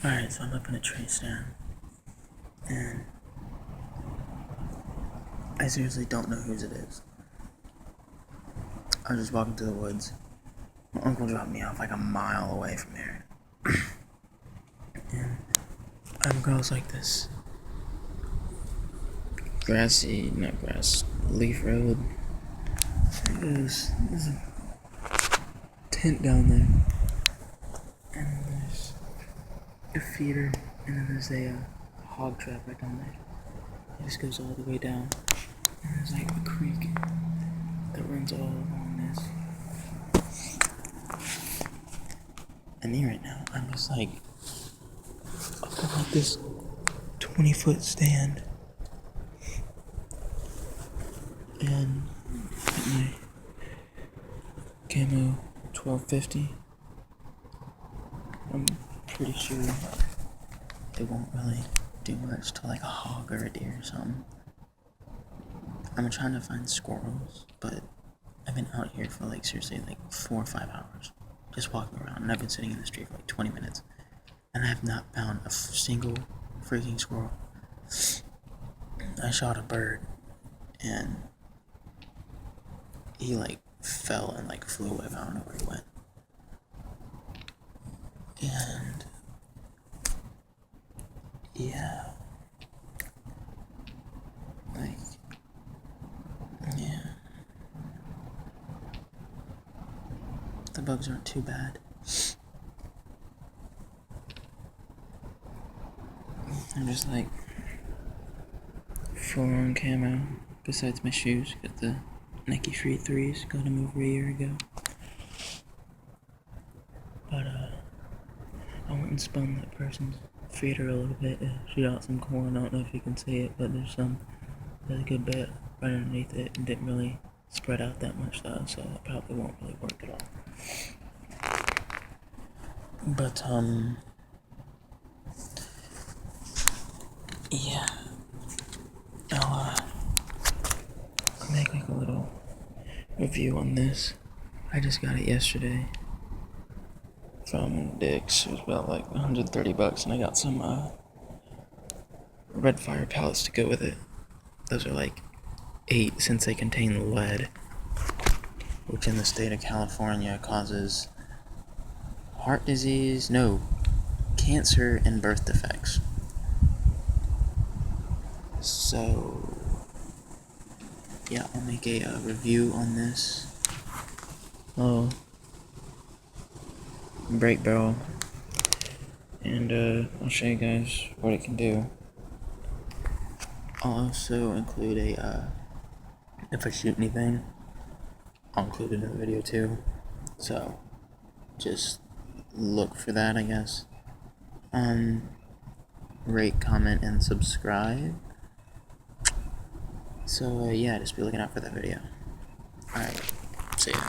Alright, so I'm up in a tree stand, and I seriously don't know whose it is. I was just walking through the woods. My uncle dropped me off like a mile away from here. And I'm across like this leaf road. There's a tent down there. And then there's a feeder, and then there's a hog trap right down there. It just goes all the way down. And there's like a creek that runs all along this. And me right now, I'm just like up on like this 20-foot stand. And my Gamo 1250. I'm pretty sure it won't really do much to like a hog or a deer or something. I'm trying to find squirrels, but I've been out here for like seriously like 4 or 5 hours just walking around, and I've been sitting in the street for like 20 minutes and I have not found a single freaking squirrel. I shot a bird and he like fell and like flew away. I don't know where he went. And yeah, like, yeah, the bugs aren't too bad. I'm just like full on camo. Besides my shoes, got the Nike Free 3s, got them over a year ago. But I went and spun that person's feeder a little bit to shoot out some corn. I don't know if you can see it, but there's a good bit right underneath it, and didn't really spread out that much though, so it probably won't really work at all. But yeah, I'll make like a little review on this. I just got it yesterday from Dick's. It was about like $130, and I got some red fire pellets to go with it. Those are like 8 since they contain lead, which in the state of California causes heart disease, cancer and birth defects. So yeah, I'll make a review on this. Oh, brake barrel, and I'll show you guys what it can do. I'll also include if I shoot anything, I'll include it in the video too. So just look for that, I guess. Rate, comment, and subscribe. So yeah, just be looking out for that video. Alright, see ya.